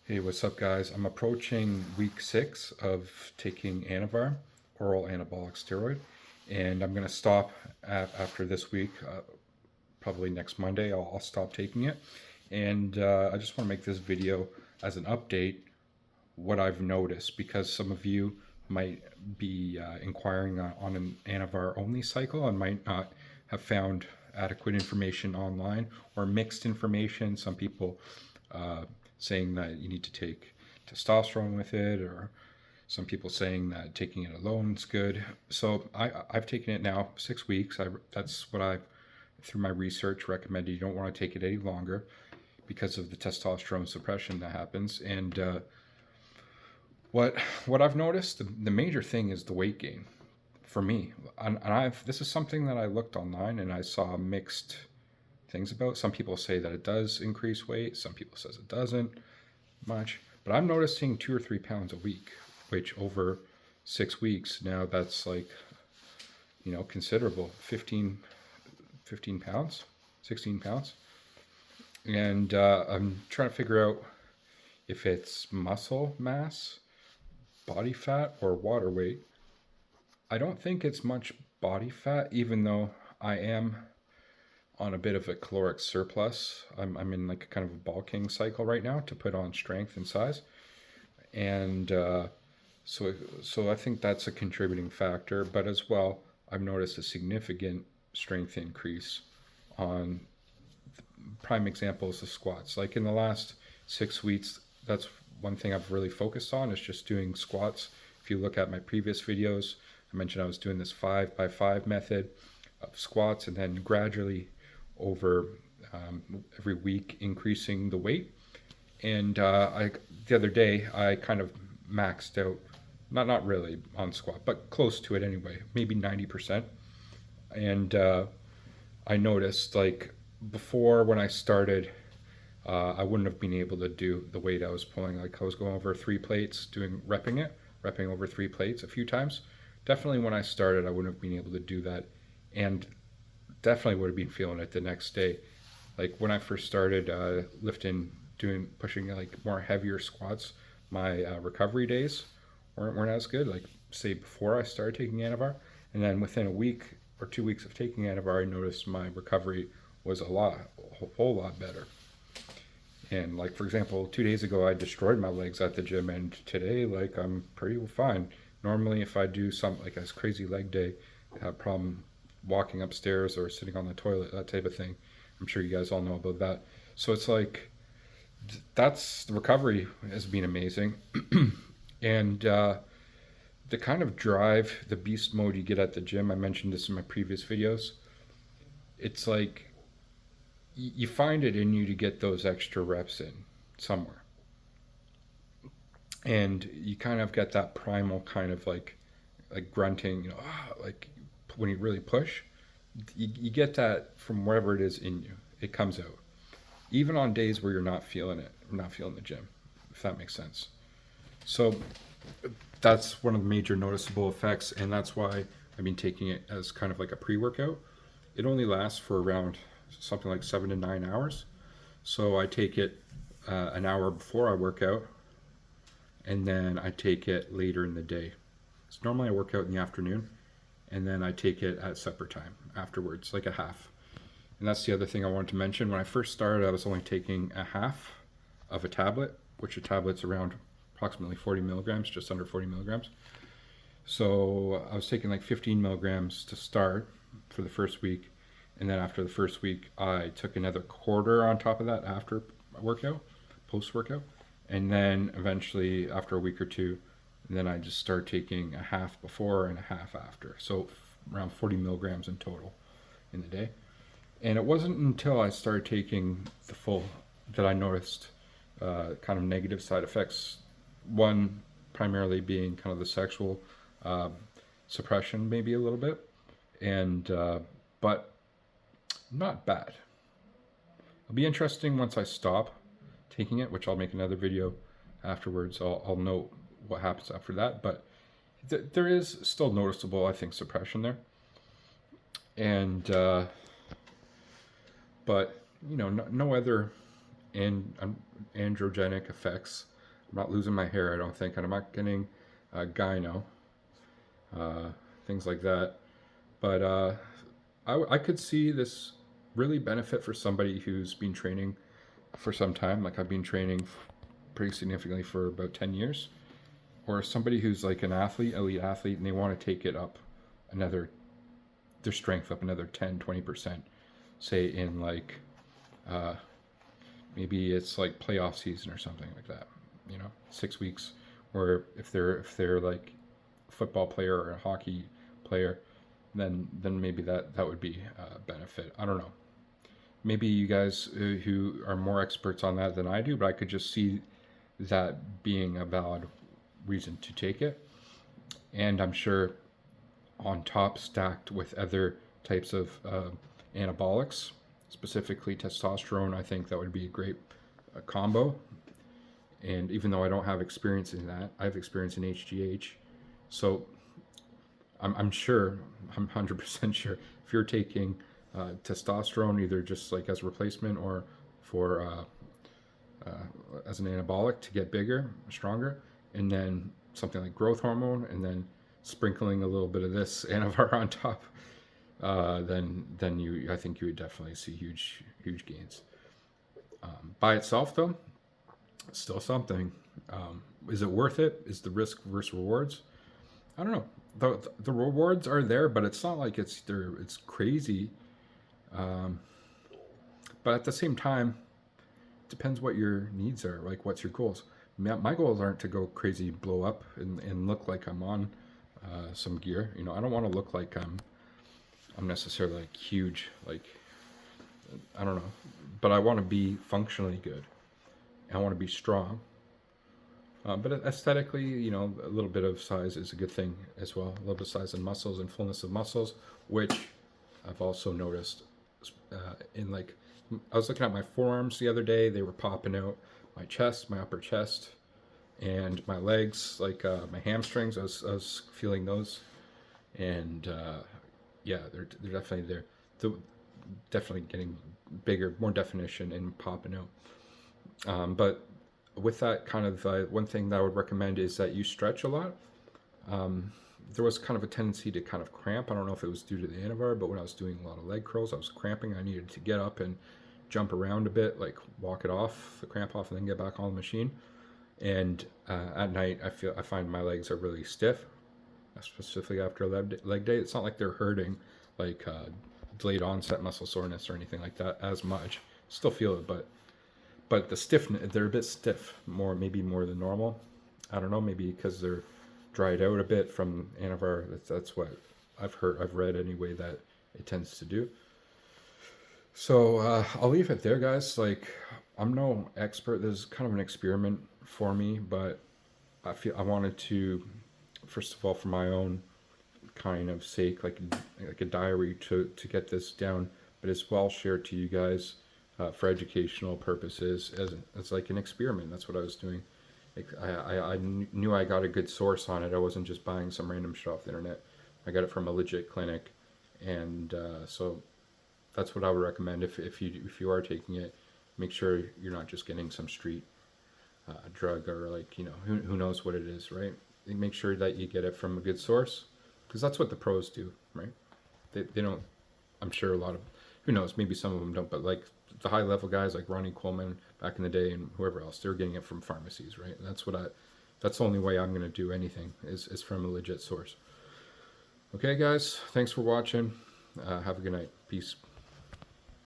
Hey, what's up, guys? I'm approaching week 6 of taking Anavar, oral anabolic steroid, and I'm going to stop after this week. Probably next Monday, I'll stop taking it. And I just want to make this video as an update what I've noticed because some of you might be inquiring on an Anavar only cycle and might not have found adequate information online or mixed information. Some people saying that you need to take testosterone with it, or some people saying that taking it alone is good. So I've taken it now 6 weeks. That's what I've, through my research, recommended. You don't want to take it any longer because of the testosterone suppression that happens. And what I've noticed, the major thing is the weight gain for me. And this is something that I looked online and I saw mixed things about. Some people say that it does increase weight. Some people says it doesn't much. But I'm noticing 2 or 3 pounds a week, which over 6 weeks now, that's like, considerable. 15 pounds, 16 pounds. And I'm trying to figure out if it's muscle mass, body fat, or water weight. I don't think it's much body fat, even though I am on a bit of a caloric surplus. I'm in like a kind of a bulking cycle right now to put on strength and size. And so I think that's a contributing factor. But as well, I've noticed a significant strength increase on prime examples of squats. Like in the last 6 weeks, that's one thing I've really focused on is just doing squats. If you look at my previous videos, I mentioned I was doing this 5x5 method of squats and then gradually over every week increasing the weight. And the other day I kind of maxed out, not really on squat, but close to it anyway, maybe 90%. And I noticed like before when I started, I wouldn't have been able to do the weight I was pulling. Like I was going over 3 plates, repping over 3 plates a few times. Definitely when I started, I wouldn't have been able to do that, and definitely would have been feeling it the next day. Like when I first started lifting, pushing like more heavier squats, my recovery days weren't as good. Like say before I started taking Anavar, and then within a week or 2 weeks of taking Anavar, I noticed my recovery was a whole lot better. And like for example, 2 days ago I destroyed my legs at the gym, and today like I'm pretty fine. Normally, if I do some like a crazy leg day, I have a problem walking upstairs or sitting on the toilet, that type of thing. I'm sure you guys all know about that. So it's like that's the recovery has been amazing, and the kind of drive, the beast mode you get at the gym. I mentioned this in my previous videos. It's like you find it in you to get those extra reps in somewhere, and you kind of get that primal kind of like grunting, like when you really push. You get that from wherever it is in you. It comes out even on days where you're not feeling it, not feeling the gym, if that makes sense. So that's one of the major noticeable effects, and that's why I've been taking it as kind of like a pre-workout. It only lasts for around something like 7 to 9 hours. So I take it an hour before I work out, and then I take it later in the day. So normally I work out in the afternoon, and then I take it at supper time afterwards, like a half. And that's the other thing I wanted to mention. When I first started, I was only taking a half of a tablet, which a tablet's around approximately 40 milligrams, just under 40 milligrams. So I was taking like 15 milligrams to start for the first week. And then after the first week, I took another quarter on top of that after workout, post workout. And then eventually, after a week or two, then I just start taking a half before and a half after. So around 40 milligrams in total in the day. And it wasn't until I started taking the full that I noticed kind of negative side effects. One primarily being kind of the sexual suppression, maybe a little bit, and but not bad. It'll be interesting once I stop taking it, which I'll make another video afterwards. I'll note what happens after that, but there is still noticeable, I think, suppression there, and but no other androgenic effects I'm not losing my hair, I don't think, and I'm not getting gyno, uh, things like that. But I could see this really benefit for somebody who's been training for some time. Like I've been training pretty significantly for about 10 years. Or somebody who's like an athlete, elite athlete, and they want to take it up another, their strength up another 10, 20%, say in like, uh, maybe it's like playoff season or something like that, 6 weeks. Or if they're like a football player or a hockey player, then maybe that would be a benefit. I don't know. Maybe you guys who are more experts on that than I do, but I could just see that being a valid reason to take it. And I'm sure on top, stacked with other types of anabolics, specifically testosterone, I think that would be a great combo. And even though I don't have experience in that, I have experience in HGH. So I'm sure, I'm 100% sure, if you're taking testosterone, either just like as a replacement or for as an anabolic to get bigger, stronger, and then something like growth hormone, and then sprinkling a little bit of this Anavar on top, then I think you would definitely see huge gains. By itself, though, still something. Is it worth it? Is the risk versus rewards? I don't know. The rewards are there, but it's not like it's crazy. But at the same time, it depends what your needs are. Like, what's your goals? My goals aren't to go crazy, blow up, and look like I'm on some gear. I don't want to look like I'm necessarily like huge. Like, I don't know, but I want to be functionally good. I want to be strong. But aesthetically, a little bit of size is a good thing as well. A little bit of size and muscles and fullness of muscles, which I've also noticed in like, I was looking at my forearms the other day. They were popping out. My chest, my upper chest, and my legs, like my hamstrings. I was feeling those, and yeah, they're definitely there. They're definitely getting bigger, more definition, and popping out. But with that kind of one thing that I would recommend is that you stretch a lot. There was kind of a tendency to kind of cramp. I don't know if it was due to the Anavar, but when I was doing a lot of leg curls, I was cramping. I needed to get up and jump around a bit, like walk it off, the cramp off, and then get back on the machine. And at night, I find my legs are really stiff, specifically after a leg day. It's not like they're hurting, like delayed onset muscle soreness or anything like that as much. Still feel it, but the stiffness, they're a bit stiff, maybe more than normal. I don't know, maybe because they're dried out a bit from Anavar. That's what I've read anyway, that it tends to do. So I'll leave it there, guys. Like, I'm no expert. This is kind of an experiment for me, but I wanted to, first of all, for my own kind of sake, like a diary to get this down, but as well share to you guys for educational purposes as like an experiment. That's what I was doing. Like, I knew I got a good source on it. I wasn't just buying some random shit off the internet. I got it from a legit clinic, and so that's what I would recommend if you are taking it. Make sure you're not just getting some street drug, or like, who knows what it is, right? Make sure that you get it from a good source, because that's what the pros do, right? They don't. I'm sure a lot of, who knows, maybe some of them don't, but like the high level guys like Ronnie Coleman back in the day and whoever else, they're getting it from pharmacies, right? And that's the only way I'm going to do anything is from a legit source. Okay, guys, thanks for watching. Have a good night. Peace.